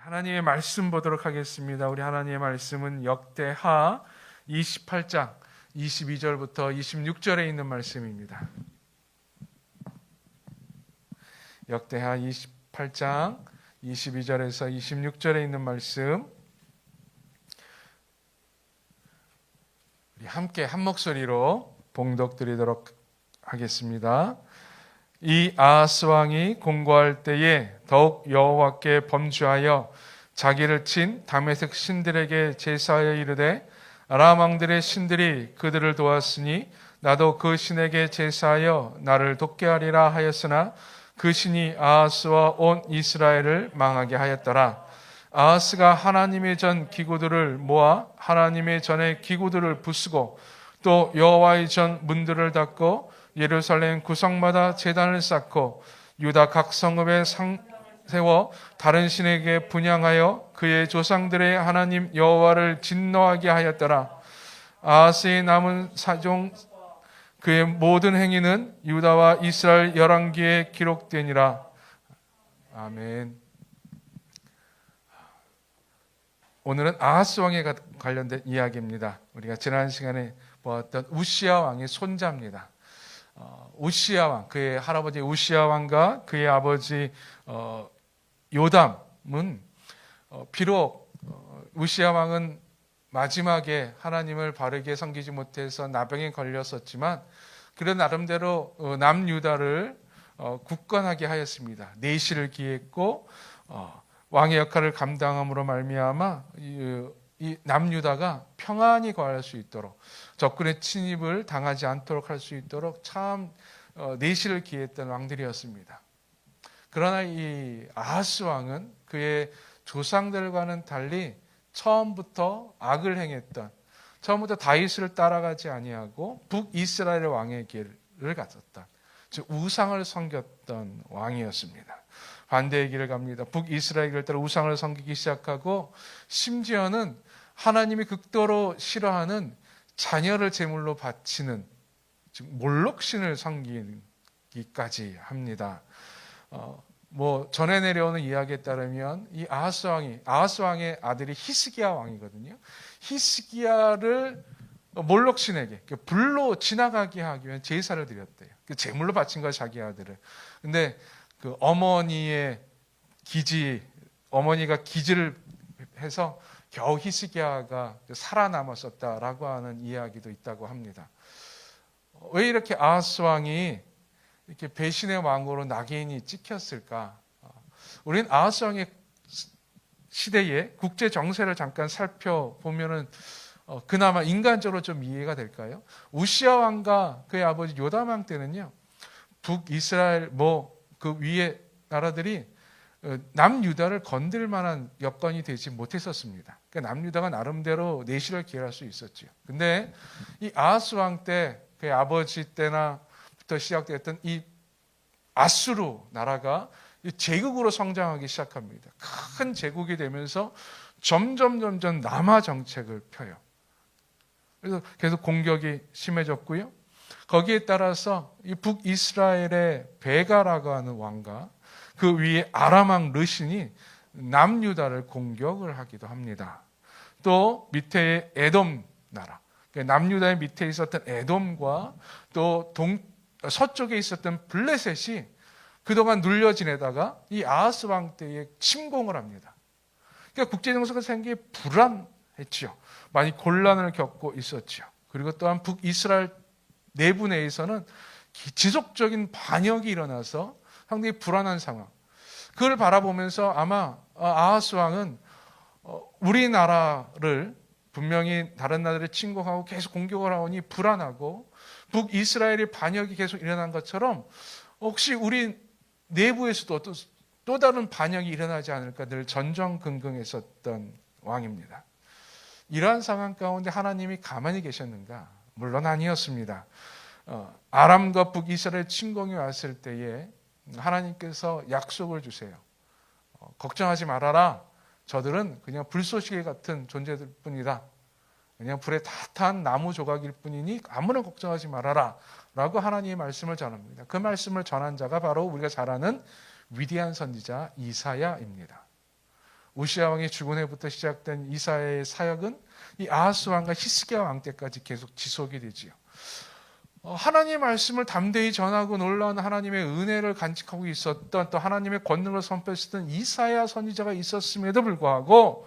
하나님의 말씀 보도록 하겠습니다. 우리 하나님의 말씀은 역대하 28장 22절부터 26절에 있는 말씀입니다. 역대하 28장 22절에서 26절에 있는 말씀, 우리 함께 한 목소리로 봉독드리도록 하겠습니다. 이 아하스 왕이 공고할 때에 더욱 여호와께 범죄하여 자기를 친 다메섹 신들에게 제사하여 이르되 아람 왕들의 신들이 그들을 도왔으니 나도 그 신에게 제사하여 나를 돕게 하리라 하였으나 그 신이 아하스와 온 이스라엘을 망하게 하였더라. 아하스가 하나님의 전 기구들을 모아 하나님의 전의 기구들을 부수고 또 여호와의 전 문들을 닫고 예루살렘 구성마다 제단을 쌓고 유다 각 성읍에 상 세워 다른 신에게 분향하여 그의 조상들의 하나님 여호와를 진노하게 하였더라. 아하스의 남은 사종 그의 모든 행위는 유다와 이스라엘 열왕기에 기록되니라. 아멘. 오늘은 아하스 왕에 관련된 이야기입니다. 우리가 지난 시간에 보았던 우시야 왕의 손자입니다. 우시야 왕, 그의 할아버지 우시야 왕과 그의 아버지 요담은 비록 우시야 왕은 마지막에 하나님을 바르게 섬기지 못해서 나병에 걸렸었지만 그런 나름대로 남유다를 굳건하게 하였습니다. 내실을 기했고 왕의 역할을 감당함으로 말미암아 이 남유다가 평안히 거할 수 있도록 적군의 침입을 당하지 않도록 할 수 있도록 참 내실을 기했던 왕들이었습니다. 그러나 이 아하스 왕은 그의 조상들과는 달리 처음부터 악을 행했던, 처음부터 다윗을 따라가지 아니하고 북이스라엘 왕의 길을 갔었던, 즉 우상을 섬겼던 왕이었습니다. 반대의 길을 갑니다. 북이스라엘 길을 따라 우상을 섬기기 시작하고 심지어는 하나님이 극도로 싫어하는 자녀를 제물로 바치는, 즉 몰록신을 섬기기까지 합니다. 전해 내려오는 이야기에 따르면 이 아하스 왕의 아들이 히스기야 왕이거든요. 히스기야를 몰록신에게 불로 지나가게 하기 위한 제사를 드렸대요. 제물로 바친 거야, 자기 아들을. 근데 그 어머니가 기지를 해서 겨우 히스기야가 살아남았었다라고 하는 이야기도 있다고 합니다. 왜 이렇게 아하스 왕이 이렇게 배신의 왕으로 낙인이 찍혔을까? 우리는 아하스 왕의 시대의 국제 정세를 잠깐 살펴보면은 그나마 인간적으로 좀 이해가 될까요? 우시야 왕과 그의 아버지 요담 왕 때는요, 북이스라엘 그 위에 나라들이 남유다를 건들 만한 여건이 되지 못했었습니다. 그러니까 남유다가 나름대로 내실을 기할 수 있었죠. 근데 이 아하스 왕 때, 그의 아버지 때나부터 시작됐던 이 아수르 나라가 제국으로 성장하기 시작합니다. 큰 제국이 되면서 점점 남하 정책을 펴요. 그래서 계속 공격이 심해졌고요. 거기에 따라서 이 북이스라엘의 베가라고 하는 왕과 그 위에 아람 왕 르신이 남유다를 공격을 하기도 합니다. 또 밑에 에돔 나라, 남유다의 밑에 있었던 에돔과 또 서쪽에 있었던 블레셋이 그동안 눌려 지내다가 이 아하스 왕 때에 침공을 합니다. 그러니까 국제정세가 생기게 불안했죠. 많이 곤란을 겪고 있었죠. 그리고 또한 북이스라엘 내부 내에서는 지속적인 반역이 일어나서 상당히 불안한 상황. 그걸 바라보면서 아마 아하스 왕은 우리나라를 분명히 다른 나라들이 침공하고 계속 공격을 하오니 불안하고 북이스라엘의 반역이 계속 일어난 것처럼 혹시 우리 내부에서도 또 다른 반역이 일어나지 않을까 늘 전전긍긍했었던 왕입니다. 이러한 상황 가운데 하나님이 가만히 계셨는가? 물론 아니었습니다. 아람과 북이스라엘 침공이 왔을 때에 하나님께서 약속을 주세요. 걱정하지 말아라. 저들은 그냥 불쏘시개 같은 존재들 뿐이다. 그냥 불에 다 탄 나무 조각일 뿐이니 아무런 걱정하지 말아라 라고 하나님의 말씀을 전합니다. 그 말씀을 전한 자가 바로 우리가 잘 아는 위대한 선지자 이사야입니다. 우시아 왕이 죽은 해부터 시작된 이사야의 사역은 이 아하스 왕과 히스기야 왕 때까지 계속 지속이 되지요. 하나님의 말씀을 담대히 전하고 놀라운 하나님의 은혜를 간직하고 있었던, 또 하나님의 권능을 선포했던 이사야 선지자가 있었음에도 불구하고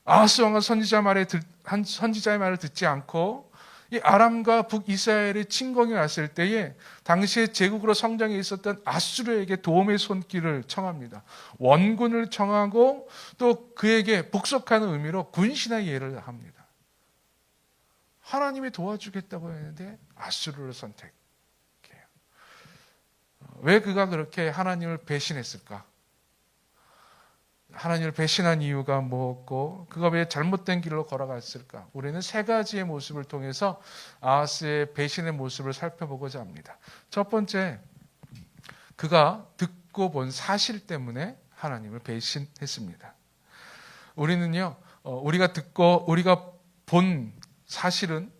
아하스 왕은 선지자의 말을 듣지 않고 이 아람과 북이스라엘의 침공이 왔을 때에 당시에 제국으로 성장해 있었던 아수르에게 도움의 손길을 청합니다. 원군을 청하고 또 그에게 복속하는 의미로 군신의 예를 합니다. 하나님이 도와주겠다고 했는데 아수르를 선택해요. 왜 그가 그렇게 하나님을 배신했을까? 하나님을 배신한 이유가 뭐였고 그가 왜 잘못된 길로 걸어갔을까? 우리는 세 가지의 모습을 통해서 아하스의 배신의 모습을 살펴보고자 합니다. 첫 번째, 그가 듣고 본 사실 때문에 하나님을 배신했습니다. 우리는요, 우리가 본 사실은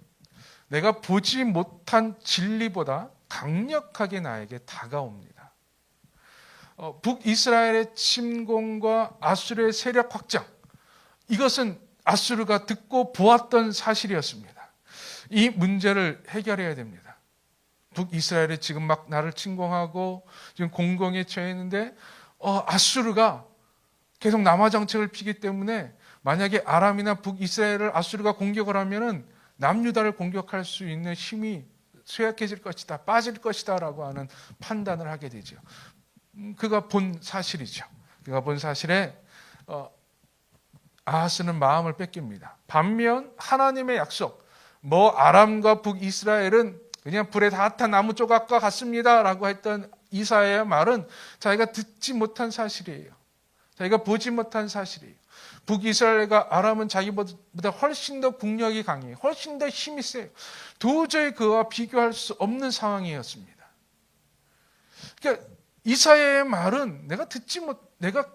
내가 보지 못한 진리보다 강력하게 나에게 다가옵니다. 북이스라엘의 침공과 아수르의 세력 확장, 이것은 아수르가 듣고 보았던 사실이었습니다. 이 문제를 해결해야 됩니다. 북이스라엘이 지금 막 나를 침공하고 지금 공공에 처해 있는데 아수르가 계속 남하 정책을 피기 때문에 만약에 아람이나 북이스라엘을 아수르가 공격을 하면은 남유다를 공격할 수 있는 힘이 쇠약해질 것이다, 빠질 것이다 라고 하는 판단을 하게 되죠. 그가 본 사실이죠. 그가 본 사실에 아하스는 마음을 뺏깁니다. 반면 하나님의 약속, 아람과 북이스라엘은 그냥 불에 다 탄 나무 조각과 같습니다 라고 했던 이사야의 말은 자기가 듣지 못한 사실이에요. 자기가 보지 못한 사실이에요. 북이스라엘과 아람은 자기보다 훨씬 더 국력이 강해요. 훨씬 더 힘이 세요. 도저히 그와 비교할 수 없는 상황이었습니다. 그러니까 이사야의 말은 내가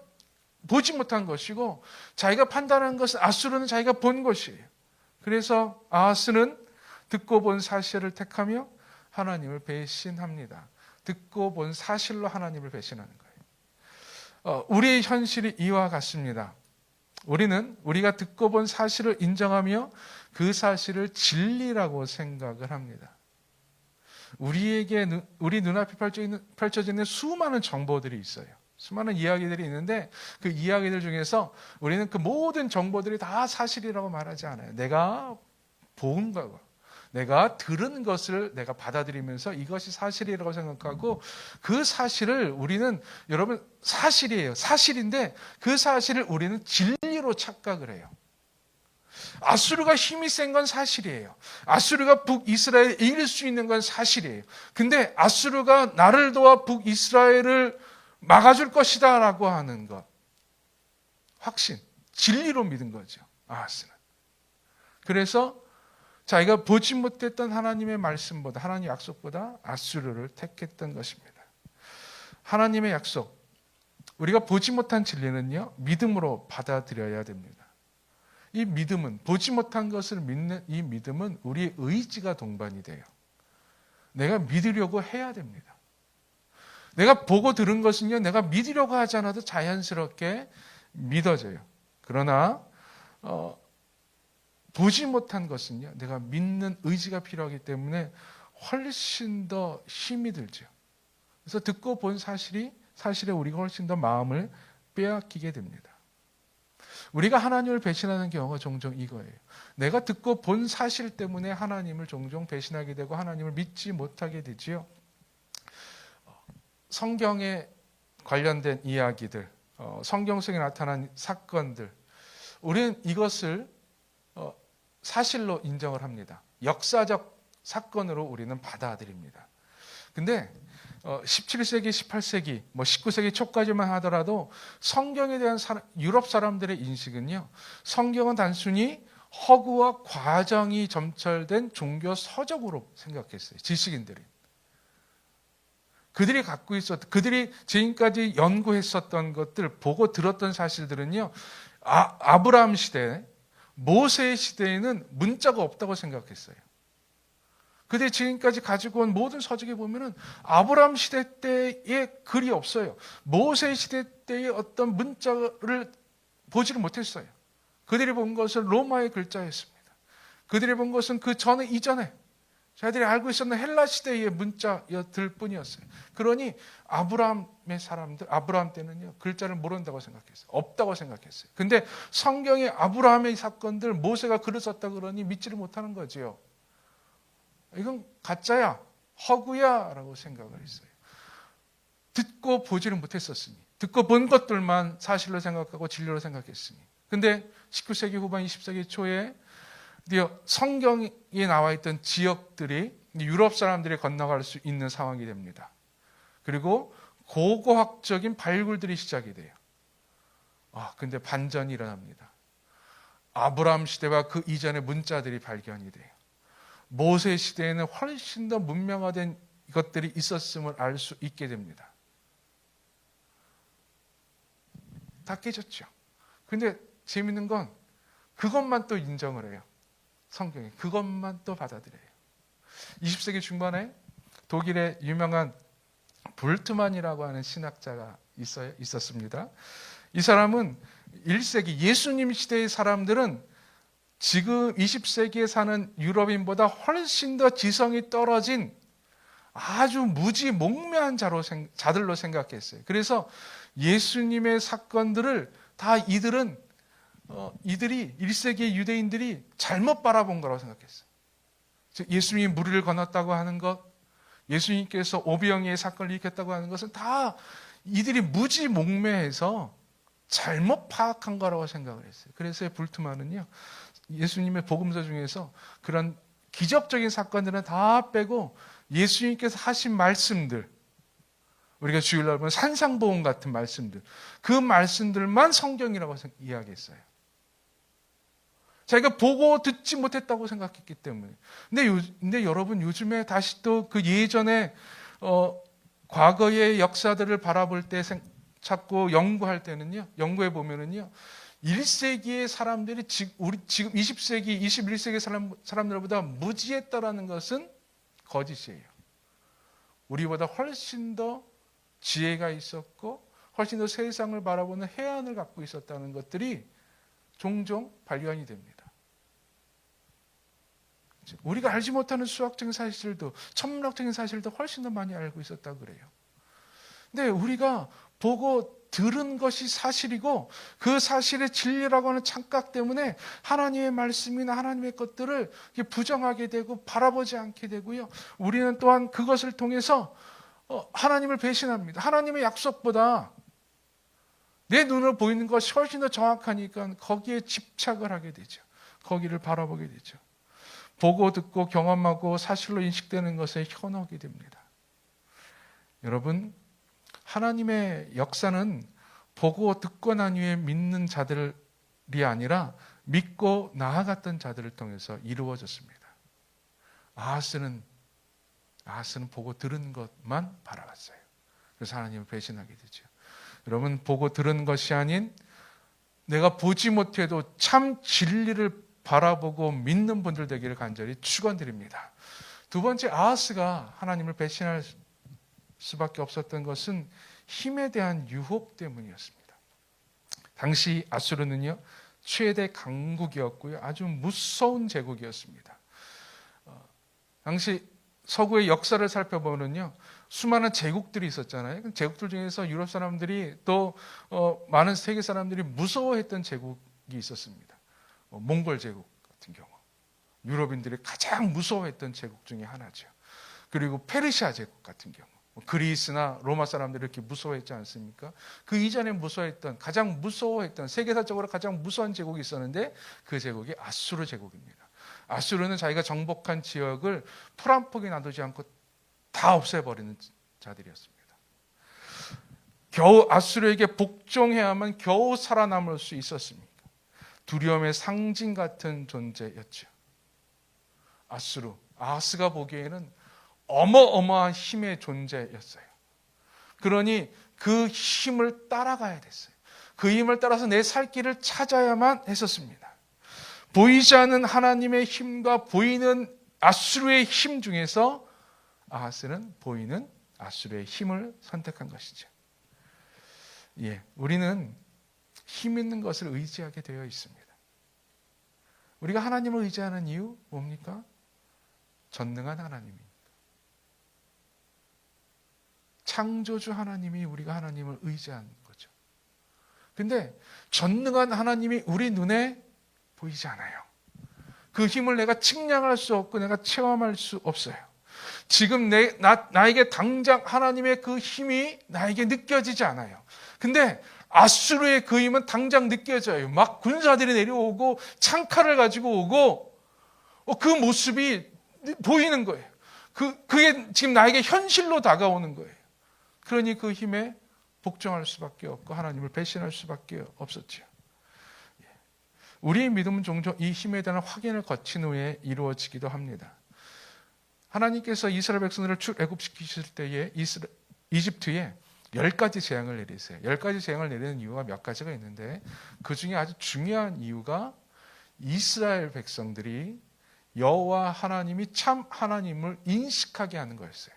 보지 못한 것이고 자기가 판단한 것은 아수르는 자기가 본 것이에요. 그래서 아하스는 듣고 본 사실을 택하며 하나님을 배신합니다. 듣고 본 사실로 하나님을 배신하는 거예요. 우리의 현실이 이와 같습니다. 우리가 듣고 본 사실을 인정하며 그 사실을 진리라고 생각을 합니다. 우리 눈앞에 펼쳐지는 수많은 정보들이 있어요. 수많은 이야기들이 있는데 그 이야기들 중에서 우리는 그 모든 정보들이 다 사실이라고 말하지 않아요. 내가 본 거고 내가 들은 것을 내가 받아들이면서 이것이 사실이라고 생각하고 그 사실을 우리는 여러분 사실이에요. 사실인데 그 사실을 우리는 진리로 착각을 해요. 아수르가 힘이 센 건 사실이에요. 아수르가 북이스라엘을 이길 수 있는 건 사실이에요. 근데 아수르가 나를 도와 북이스라엘을 막아줄 것이다 라고 하는 것, 확신, 진리로 믿은 거죠. 아하스는. 그래서 자기가 보지 못했던 하나님의 말씀보다, 하나님의 약속보다 아수르를 택했던 것입니다. 하나님의 약속, 우리가 보지 못한 진리는요, 믿음으로 받아들여야 됩니다. 이 믿음은, 보지 못한 것을 믿는 이 믿음은 우리의 의지가 동반이 돼요. 내가 믿으려고 해야 됩니다. 내가 보고 들은 것은요, 내가 믿으려고 하지 않아도 자연스럽게 믿어져요. 그러나 보지 못한 것은요, 내가 믿는 의지가 필요하기 때문에 훨씬 더 힘이 들죠. 그래서 듣고 본 사실에 우리가 훨씬 더 마음을 빼앗기게 됩니다. 우리가 하나님을 배신하는 경우가 종종 이거예요. 내가 듣고 본 사실 때문에 하나님을 종종 배신하게 되고 하나님을 믿지 못하게 되지요. 성경에 관련된 이야기들, 성경 속에 나타난 사건들, 우리는 이것을 사실로 인정을 합니다. 역사적 사건으로 우리는 받아들입니다. 근데 17세기, 18세기, 19세기 초까지만 하더라도 성경에 대한 유럽 사람들의 인식은요, 성경은 단순히 허구와 과정이 점철된 종교 서적으로 생각했어요. 지식인들이. 그들이 지금까지 연구했었던 것들, 보고 들었던 사실들은요, 아브라함 시대, 모세 시대에는 문자가 없다고 생각했어요. 그들이 지금까지 가지고 온 모든 서적에 보면은 아브라함 시대 때의 글이 없어요. 모세 시대 때의 어떤 문자를 보지를 못했어요. 그들이 본 것은 로마의 글자였습니다. 그들이 본 것은 그 전에 이전에 자기들이 알고 있었는 헬라 시대의 문자였을 뿐이었어요. 그러니 아브라함의 사람들, 아브라함 때는요, 글자를 모른다고 생각했어요. 없다고 생각했어요. 근데 성경에 아브라함의 사건들, 모세가 글을 썼다 그러니 믿지를 못하는 거지요. 이건 가짜야, 허구야 라고 생각을 했어요. 듣고 보지를 못했었으니, 듣고 본 것들만 사실로 생각하고 진리로 생각했으니. 근데 19세기 후반 20세기 초에 드디어 성경에 나와 있던 지역들이 유럽 사람들이 건너갈 수 있는 상황이 됩니다. 그리고 고고학적인 발굴들이 시작이 돼요. 근데 반전이 일어납니다. 아브라함 시대와 그 이전의 문자들이 발견이 돼요. 모세 시대에는 훨씬 더 문명화된 것들이 있었음을 알 수 있게 됩니다. 다 깨졌죠. 근데 재밌는 건 그것만 또 인정을 해요. 성경에 그것만 또 받아들여요. 20세기 중반에 독일의 유명한 볼트만이라고 하는 신학자가 있었습니다. 이 사람은 1세기 예수님 시대의 사람들은 지금 20세기에 사는 유럽인보다 훨씬 더 지성이 떨어진 아주 무지몽매한 자들로 생각했어요. 그래서 예수님의 사건들을 다 이들이 1세기의 유대인들이 잘못 바라본 거라고 생각했어요. 즉 예수님이 무리를 건넜다고 하는 것, 예수님께서 오병이의 사건을 일으켰다고 하는 것은 다 이들이 무지몽매해서 잘못 파악한 거라고 생각을 했어요. 그래서 볼트만은요, 예수님의 복음서 중에서 그런 기적적인 사건들은 다 빼고 예수님께서 하신 말씀들, 우리가 주일날 보면 산상보험 같은 말씀들, 그 말씀들만 성경이라고 이야기했어요. 자기가 보고 듣지 못했다고 생각했기 때문에. 근데 여러분, 요즘에 다시 또 그 예전에 과거의 역사들을 바라볼 때 찾고 연구할 때는요, 연구해 보면은요, 1세기의 사람들이 우리 지금 20세기, 21세기 사람들보다 무지했다라는 것은 거짓이에요. 우리보다 훨씬 더 지혜가 있었고 훨씬 더 세상을 바라보는 해안을 갖고 있었다는 것들이 종종 발견이 됩니다. 우리가 알지 못하는 수학적인 사실들도, 천문학적인 사실도 훨씬 더 많이 알고 있었다고 그래요. 근데 우리가 보고 들은 것이 사실이고 그 사실의 진리라고 하는 착각 때문에 하나님의 말씀이나 하나님의 것들을 부정하게 되고 바라보지 않게 되고요. 우리는 또한 그것을 통해서 하나님을 배신합니다. 하나님의 약속보다 내 눈으로 보이는 것이 훨씬 더 정확하니까 거기에 집착을 하게 되죠. 거기를 바라보게 되죠. 보고 듣고 경험하고 사실로 인식되는 것에 현혹이 됩니다. 여러분, 하나님의 역사는 보고 듣고 난 후에 믿는 자들이 아니라 믿고 나아갔던 자들을 통해서 이루어졌습니다. 아하스는 보고 들은 것만 바라봤어요. 그래서 하나님을 배신하게 되죠. 여러분, 보고 들은 것이 아닌 내가 보지 못해도 참 진리를 바라보고 믿는 분들 되기를 간절히 축원드립니다. 두 번째, 아하스가 하나님을 배신할 수밖에 없었던 것은 힘에 대한 유혹 때문이었습니다. 당시 아수르는요, 최대 강국이었고요, 아주 무서운 제국이었습니다. 당시 서구의 역사를 살펴보면요, 수많은 제국들이 있었잖아요. 제국들 중에서 유럽 사람들이 또 많은 세계 사람들이 무서워했던 제국이 있었습니다. 몽골 제국 같은 경우, 유럽인들이 가장 무서워했던 제국 중에 하나죠. 그리고 페르시아 제국 같은 경우, 그리스나 로마 사람들이 이렇게 무서워했지 않습니까? 그 이전에 가장 무서워했던, 세계사적으로 가장 무서운 제국이 있었는데 그 제국이 아수르 제국입니다. 아수르는 자기가 정복한 지역을 풀 한 폭이 놔두지 않고 다 없애버리는 자들이었습니다. 겨우 아수르에게 복종해야만 겨우 살아남을 수 있었습니다. 두려움의 상징 같은 존재였죠. 아하스가 보기에는 어마어마한 힘의 존재였어요. 그러니 그 힘을 따라가야 됐어요. 그 힘을 따라서 내 살 길을 찾아야만 했었습니다. 보이지 않는 하나님의 힘과 보이는 아수르의 힘 중에서 아하스는 보이는 아수르의 힘을 선택한 것이죠. 우리는 힘 있는 것을 의지하게 되어 있습니다. 우리가 하나님을 의지하는 이유 뭡니까? 전능한 하나님입니다. 창조주 하나님이 우리가 하나님을 의지하는 거죠. 근데 전능한 하나님이 우리 눈에 보이지 않아요. 그 힘을 내가 측량할 수 없고 내가 체험할 수 없어요. 지금 나에게 당장 하나님의 그 힘이 나에게 느껴지지 않아요. 근데 아수르의 그 힘은 당장 느껴져요. 막 군사들이 내려오고 창칼을 가지고 오고 그 모습이 보이는 거예요. 그게 지금 나에게 현실로 다가오는 거예요. 그러니 그 힘에 복종할 수밖에 없고 하나님을 배신할 수밖에 없었죠. 우리의 믿음은 종종 이 힘에 대한 확인을 거친 후에 이루어지기도 합니다. 하나님께서 이스라엘 백성들을 출애굽시키실 때에 이집트에 10가지 재앙을 내리세요. 10가지 재앙을 내리는 이유가 몇 가지가 있는데 그 중에 아주 중요한 이유가 이스라엘 백성들이 여호와 하나님이 참 하나님을 인식하게 하는 거였어요.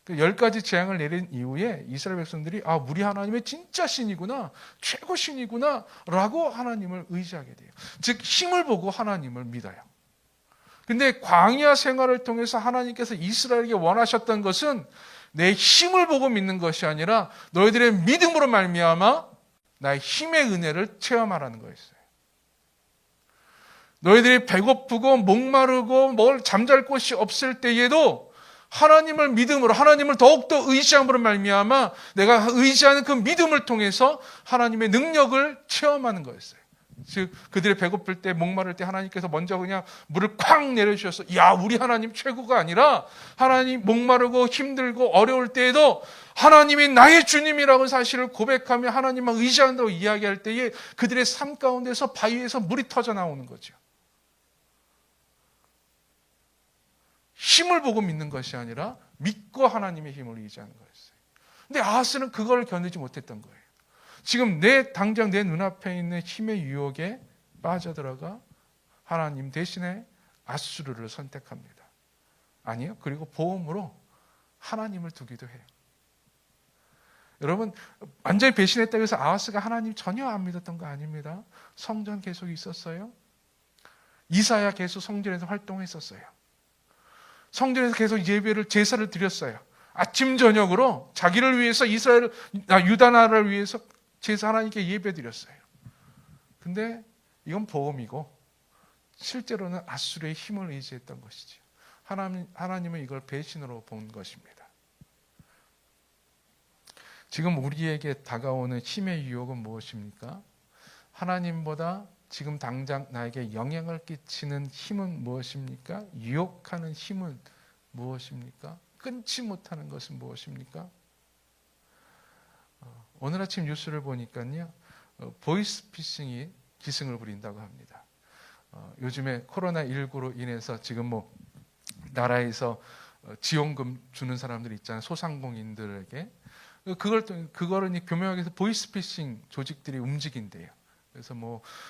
10가지 재앙을 내린 이후에 이스라엘 백성들이 우리 하나님의 진짜 신이구나, 최고 신이구나 라고 하나님을 의지하게 돼요. 즉 힘을 보고 하나님을 믿어요. 근데 광야 생활을 통해서 하나님께서 이스라엘에게 원하셨던 것은 내 힘을 보고 믿는 것이 아니라 너희들의 믿음으로 말미암아 나의 힘의 은혜를 체험하라는 거였어요. 너희들이 배고프고 목마르고 잠잘 곳이 없을 때에도 하나님을 믿음으로, 하나님을 더욱더 의지함으로 말미암아 내가 의지하는 그 믿음을 통해서 하나님의 능력을 체험하는 거였어요. 즉 그들이 배고플 때 목마를 때 하나님께서 먼저 그냥 물을 쾅 내려주셔서 우리 하나님 최고가 아니라 하나님 목마르고 힘들고 어려울 때에도 하나님이 나의 주님이라고 사실을 고백하며 하나님만 의지한다고 이야기할 때에 그들의 삶 가운데서 바위에서 물이 터져 나오는 거죠. 힘을 보고 믿는 것이 아니라 믿고 하나님의 힘을 의지하는 거였어요. 근데 아하스는 그걸 견디지 못했던 거예요. 지금 당장 내 눈앞에 있는 힘의 유혹에 빠져들어가 하나님 대신에 아수르를 선택합니다. 아니요. 그리고 보험으로 하나님을 두기도 해요. 여러분 완전히 배신했다고 해서 아하스가 하나님 전혀 안 믿었던 거 아닙니다. 성전 계속 있었어요. 이사야 계속 성전에서 활동했었어요. 성전에서 계속 제사를 드렸어요. 아침 저녁으로 자기를 위해서 유다 나라를 위해서 제사 하나님께 예배 드렸어요. 근데 이건 보험이고 실제로는 아수르의 힘을 의지했던 것이죠. 하나님은 이걸 배신으로 본 것입니다. 지금 우리에게 다가오는 힘의 유혹은 무엇입니까? 하나님보다 지금 당장 나에게 영향을 끼치는 힘은 무엇입니까? 유혹하는 힘은 무엇입니까? 끊지 못하는 것은 무엇입니까? 오늘 아침 뉴스를 보니까요, 보이스피싱이 기승을 부린다고 합니다. 요즘에 코로나19로 인해서 지금 나라에서 지원금 주는 사람들 있잖아요. 소상공인들에게. 그거를 교묘하게 해서 보이스피싱 조직들이 움직인대요. 그래서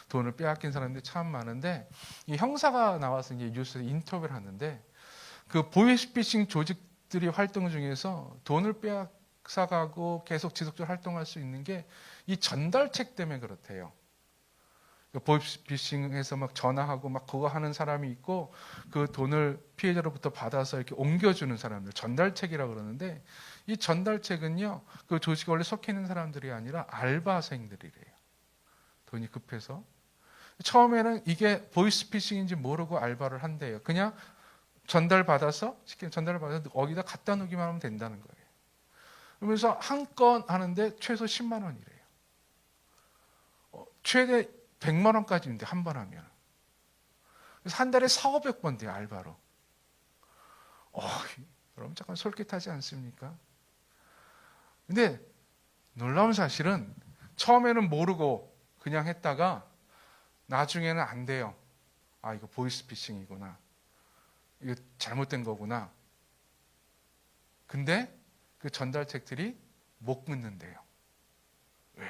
돈을 빼앗긴 사람들이 참 많은데 이 형사가 나와서 이제 뉴스에 인터뷰를 하는데 그 보이스피싱 조직들이 활동 중에서 돈을 빼앗아가고 계속 지속적으로 활동할 수 있는 게 이 전달책 때문에 그렇대요. 보이스피싱해서 막 전화하고 막 그거 하는 사람이 있고 그 돈을 피해자로부터 받아서 이렇게 옮겨주는 사람들, 전달책이라고 그러는데 이 전달책은요, 그 조직에 원래 속해 있는 사람들이 아니라 알바생들이래요. 돈이 급해서. 처음에는 이게 보이스피싱인지 모르고 알바를 한대요. 그냥 쉽게 전달을 받아서 어디다 갖다 놓기만 하면 된다는 거예요. 그러면서 한 건 하는데 최소 10만 원이래요. 최대 100만 원까지 있는데 한 번 하면. 그래서 한 달에 400~500번 돼요, 알바로. 여러분 잠깐 솔깃하지 않습니까? 근데 놀라운 사실은 처음에는 모르고 그냥 했다가 나중에는 안 돼요. 이거 보이스피싱이구나. 이거 잘못된 거구나. 근데 그 전달책들이 못 끊는데요. 왜?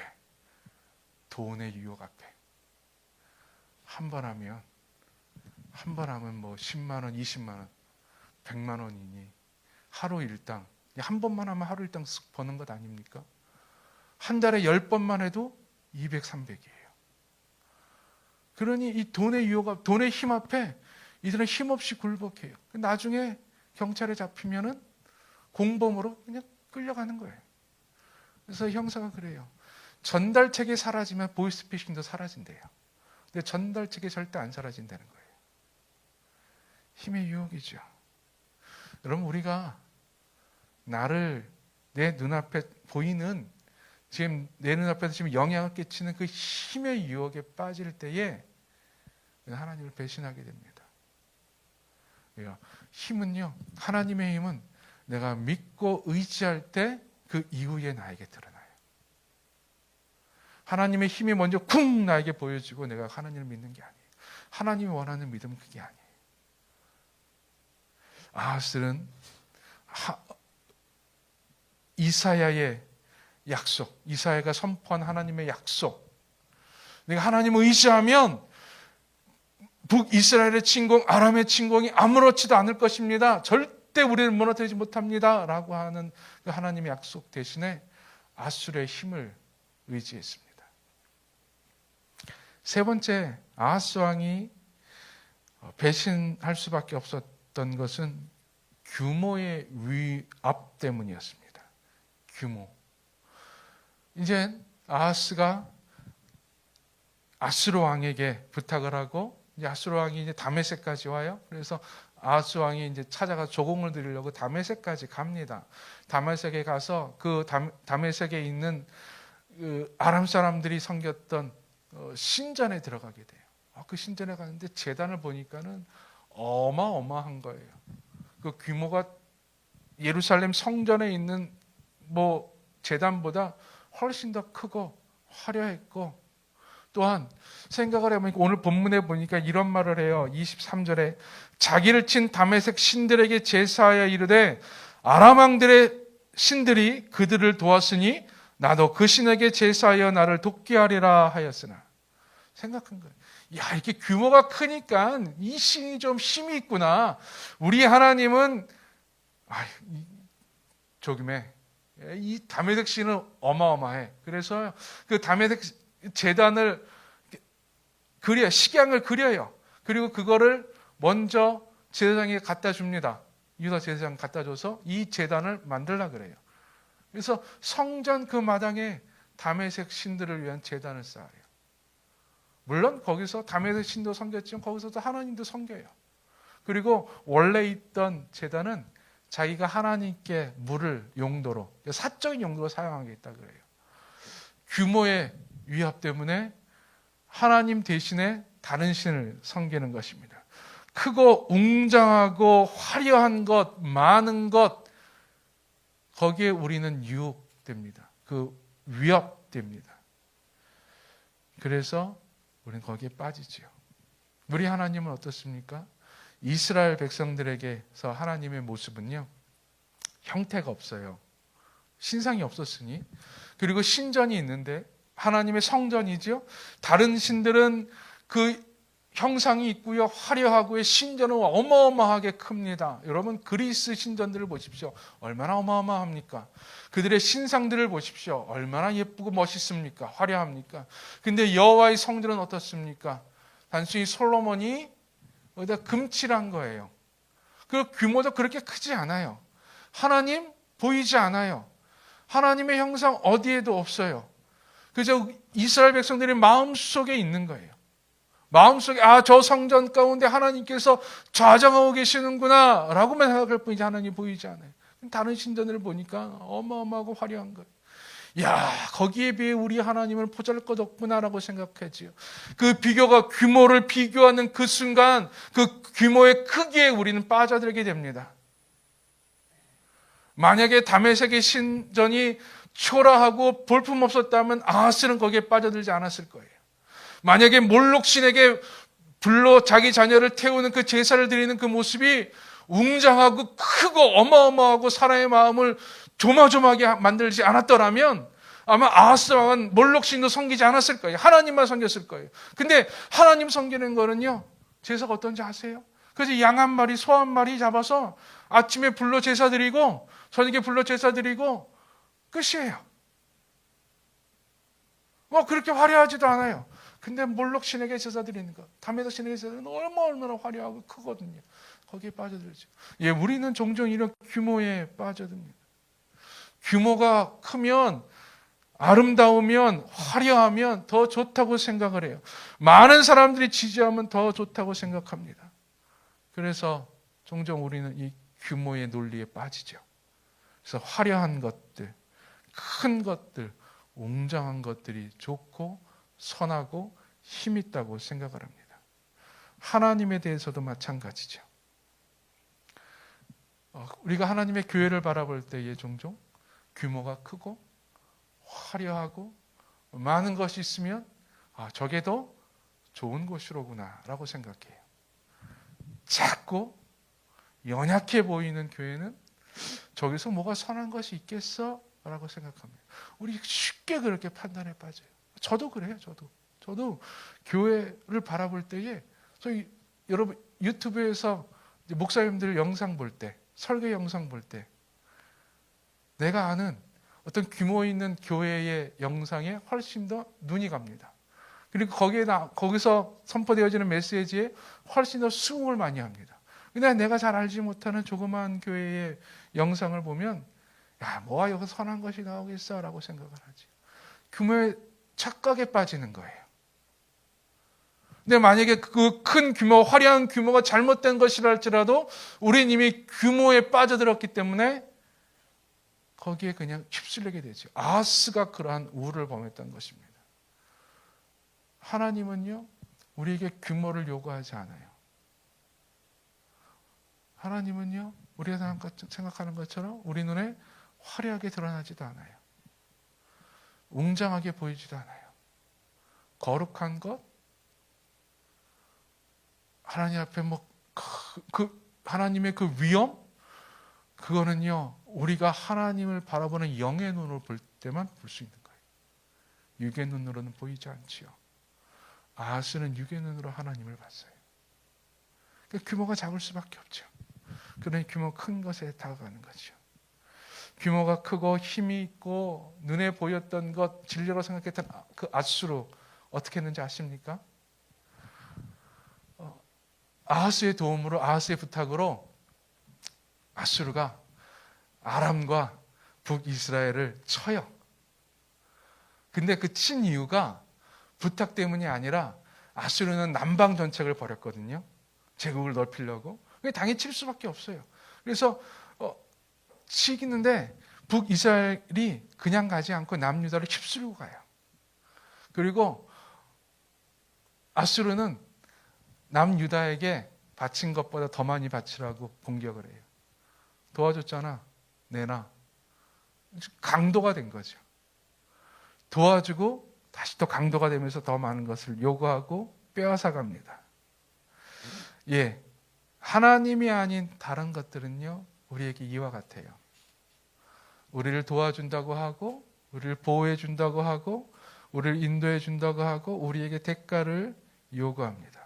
돈의 유혹 앞에. 한 번 하면 10만 원, 20만 원, 100만 원이니 하루 일당. 한 번만 하면 하루 일당 쓱 버는 것 아닙니까? 한 달에 10번만 해도 200, 300이에요. 그러니 이 돈의 유혹, 돈의 힘 앞에 이들은 힘없이 굴복해요. 나중에 경찰에 잡히면은 공범으로 그냥 끌려가는 거예요. 그래서 형사가 그래요. 전달책이 사라지면 보이스피싱도 사라진대요. 근데 전달책이 절대 안 사라진다는 거예요. 힘의 유혹이죠. 여러분, 우리가 나를 내 눈앞에 보이는, 지금 내 눈앞에서 지금 영향을 끼치는 그 힘의 유혹에 빠질 때에 하나님을 배신하게 됩니다. 왜요? 힘은요, 하나님의 힘은 내가 믿고 의지할 때 그 이후에 나에게 드러나요. 하나님의 힘이 먼저 쿵 나에게 보여지고 내가 하나님을 믿는 게 아니에요. 하나님이 원하는 믿음은 그게 아니에요. 아하스는 이사야의 약속, 이사야가 선포한 하나님의 약속, 내가 하나님을 의지하면 북이스라엘의 침공, 아람의 침공이 아무렇지도 않을 것입니다. 절대 우리를 무너뜨리지 못합니다. 라고 하는 그 하나님의 약속 대신에 아수르의 힘을 의지했습니다. 세 번째, 아하스 왕이 배신할 수밖에 없었던 것은 규모의 위압 때문이었습니다. 규모. 이제 아하스가 아수르 왕에게 부탁을 하고, 이제 아수르 왕이 이제 다메섹까지 와요. 그래서 아하스 왕이 이제 찾아가 조공을 드리려고 다메섹까지 갑니다. 다메섹에 가서 그 다메섹에 있는 그 아람 사람들이 섬겼던 신전에 들어가게 돼요. 그 신전에 가는데 제단을 보니까는 어마어마한 거예요. 그 규모가 예루살렘 성전에 있는 뭐 제단보다 훨씬 더 크고 화려했고, 또한 생각을 해보니까 오늘 본문에 보니까 이런 말을 해요. 23절에 자기를 친 다메섹 신들에게 제사하여 이르되 아람 왕들의 신들이 그들을 도왔으니 나도 그 신에게 제사하여 나를 돕게 하리라 하였으나. 생각한 거예요. 야, 이렇게 규모가 크니까 이 신이 좀 힘이 있구나. 우리 하나님은 조금에 이 다메섹 신은 어마어마해. 그래서 그 다메섹 제단을 식양을 그려요. 그리고 그거를 먼저 제사장에게 갖다 줍니다. 유다 제사장 갖다 줘서 이 제단을 만들라 그래요. 그래서 성전 그 마당에 다메섹 신들을 위한 제단을 쌓아요. 물론 거기서 다메섹 신도 섬겼지만 거기서도 하나님도 섬겨요. 그리고 원래 있던 제단은 자기가 하나님께 물을 용도로, 사적인 용도로 사용하겠다 그래요. 규모의 위압 때문에 하나님 대신에 다른 신을 섬기는 것입니다. 크고 웅장하고 화려한 것, 많은 것, 거기에 우리는 유혹됩니다. 그 위협됩니다. 그래서 우리는 거기에 빠지지요. 우리 하나님은 어떻습니까? 이스라엘 백성들에게서 하나님의 모습은요, 형태가 없어요. 신상이 없었으니. 그리고 신전이 있는데 하나님의 성전이죠. 다른 신들은 그 형상이 있고요, 화려하고요, 신전은 어마어마하게 큽니다. 여러분, 그리스 신전들을 보십시오. 얼마나 어마어마합니까? 그들의 신상들을 보십시오. 얼마나 예쁘고 멋있습니까? 화려합니까? 근데 여호와의 성전은 어떻습니까? 단순히 솔로몬이 어디다 금칠한 거예요. 그 규모도 그렇게 크지 않아요. 하나님 보이지 않아요. 하나님의 형상 어디에도 없어요. 그저 이스라엘 백성들의 마음속에 있는 거예요. 마음속에 저 성전 가운데 하나님께서 좌정하고 계시는구나 라고만 생각할 뿐이지 하나님 보이지 않아요. 다른 신전을 보니까 어마어마하고 화려한 거예요. 야, 거기에 비해 우리 하나님은 보잘것없구나라고 생각하지요. 그 비교가 규모를 비교하는 그 순간 그 규모의 크기에 우리는 빠져들게 됩니다. 만약에 다메섹의 신전이 초라하고 볼품없었다면 아하스는 거기에 빠져들지 않았을 거예요. 만약에 몰록신에게 불러 자기 자녀를 태우는 그 제사를 드리는 그 모습이 웅장하고 크고 어마어마하고 사람의 마음을 조마조마하게 만들지 않았더라면 아마 아하스 왕은 몰록신도 섬기지 않았을 거예요. 하나님만 섬겼을 거예요. 근데 하나님 섬기는 거는요, 제사가 어떤지 아세요? 그래서 양 한 마리, 소 한 마리 잡아서 아침에 불러 제사 드리고 저녁에 불러 제사 드리고 끝이에요. 뭐 그렇게 화려하지도 않아요. 근데 몰록 신에게 제사드리는 것, 다메섹 신에게 제사드리는 것 얼마나 화려하고 크거든요. 거기에 빠져들죠. 예, 우리는 종종 이런 규모에 빠져듭니다. 규모가 크면, 아름다우면, 화려하면 더 좋다고 생각을 해요. 많은 사람들이 지지하면 더 좋다고 생각합니다. 그래서 종종 우리는 이 규모의 논리에 빠지죠. 그래서 화려한 것들, 큰 것들, 웅장한 것들이 좋고 선하고 힘있다고 생각을 합니다. 하나님에 대해서도 마찬가지죠. 우리가 하나님의 교회를 바라볼 때에 종종 규모가 크고 화려하고 많은 것이 있으면 저게 더 좋은 곳이로구나 라고 생각해요. 작고 연약해 보이는 교회는 저기서 뭐가 선한 것이 있겠어? 라고 생각합니다. 우리 쉽게 그렇게 판단에 빠져요. 저도 그래요. 저도 교회를 바라볼 때에 저희 여러분 유튜브에서 목사님들 영상 볼 때, 설교 영상 볼 때 내가 아는 어떤 규모 있는 교회의 영상에 훨씬 더 눈이 갑니다. 그리고 거기서 선포되어지는 메시지에 훨씬 더 수긍을 많이 합니다. 근데 내가 잘 알지 못하는 조그마한 교회의 영상을 보면 뭐가 여기서 선한 것이 나오겠어? 라고 생각을 하지. 규모의 착각에 빠지는 거예요. 근데 만약에 그 큰 규모, 화려한 규모가 잘못된 것이라 할지라도 우리는 이미 규모에 빠져들었기 때문에 거기에 그냥 휩쓸리게 되죠. 아하스가 그러한 우를 범했던 것입니다. 하나님은요, 우리에게 규모를 요구하지 않아요. 하나님은요, 우리가 생각하는 것처럼 우리 눈에 화려하게 드러나지도 않아요. 웅장하게 보이지도 않아요. 거룩한 것, 하나님 앞에 하나님의 그 위엄, 그거는요, 우리가 하나님을 바라보는 영의 눈으로 볼 때만 볼 수 있는 거예요. 육의 눈으로는 보이지 않지요. 아하스는 육의 눈으로 하나님을 봤어요. 그러니까 규모가 작을 수밖에 없죠. 그러니 규모 큰 것에 다가가는 거죠. 규모가 크고 힘이 있고 눈에 보였던 것, 진리로 생각했던 그 아수르 어떻게 했는지 아십니까? 아하스의 도움으로, 아하스의 부탁으로 아수르가 아람과 북이스라엘을 쳐요. 근데 그 친 이유가 부탁 때문이 아니라 아수르는 남방 전책을 벌였거든요. 제국을 넓히려고. 당연히 칠 수밖에 없어요. 그래서 치기는데 북이스라엘이 그냥 가지 않고 남유다를 휩쓸고 가요. 그리고 아수르는 남유다에게 바친 것보다 더 많이 바치라고 공격을 해요. 도와줬잖아, 내놔. 강도가 된 거죠. 도와주고 다시 또 강도가 되면서 더 많은 것을 요구하고 빼앗아 갑니다. 예, 하나님이 아닌 다른 것들은요, 우리에게 이와 같아요. 우리를 도와준다고 하고, 우리를 보호해 준다고 하고, 우리를 인도해 준다고 하고, 우리에게 대가를 요구합니다.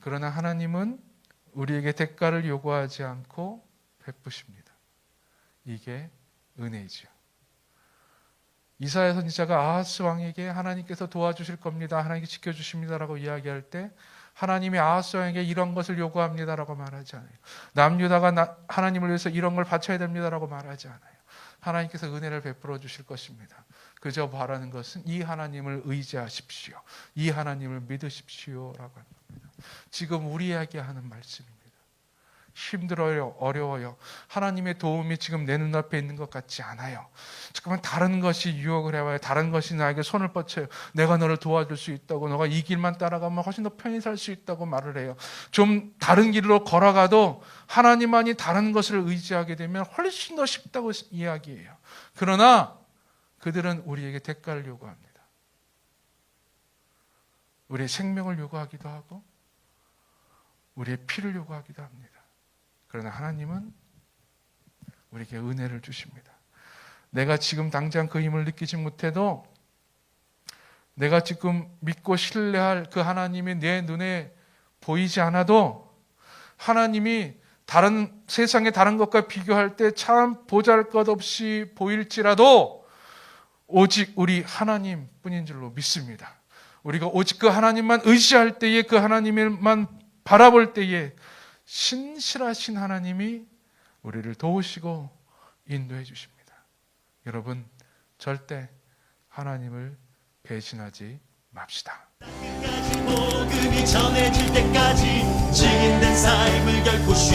그러나 하나님은 우리에게 대가를 요구하지 않고 베푸십니다. 이게 은혜이죠. 이사야 선지자가 아하스 왕에게 하나님께서 도와주실 겁니다, 하나님께 지켜주십니다라고 이야기할 때 하나님이 아하스 왕에게 이런 것을 요구합니다라고 말하지 않아요. 남유다가 하나님을 위해서 이런 걸 바쳐야 됩니다라고 말하지 않아요. 하나님께서 은혜를 베풀어 주실 것입니다. 그저 바라는 것은 이 하나님을 의지하십시오, 이 하나님을 믿으십시오라고 하는 겁니다. 지금 우리에게 하는 말씀입니다. 힘들어요, 어려워요, 하나님의 도움이 지금 내 눈앞에 있는 것 같지 않아요, 잠깐만 다른 것이 유혹을 해와요, 다른 것이 나에게 손을 뻗쳐요, 내가 너를 도와줄 수 있다고, 너가 이 길만 따라가면 훨씬 더 편히 살 수 있다고 말을 해요. 좀 다른 길로 걸어가도 하나님만이 다른 것을 의지하게 되면 훨씬 더 쉽다고 이야기해요. 그러나 그들은 우리에게 대가를 요구합니다. 우리의 생명을 요구하기도 하고 우리의 피를 요구하기도 합니다. 그러나 하나님은 우리에게 은혜를 주십니다. 내가 지금 당장 그 힘을 느끼지 못해도, 내가 지금 믿고 신뢰할 그 하나님이 내 눈에 보이지 않아도 하나님이 세상의 다른 것과 비교할 때 참 보잘것없이 보일지라도 오직 우리 하나님 뿐인 줄로 믿습니다. 우리가 오직 그 하나님만 의지할 때에, 그 하나님만 바라볼 때에 신실하신 하나님이 우리를 도우시고 인도해 주십니다. 여러분, 절대 하나님을 배신하지 맙시다. 복음이 전해질 때까지 증인된 삶을 결코 쉬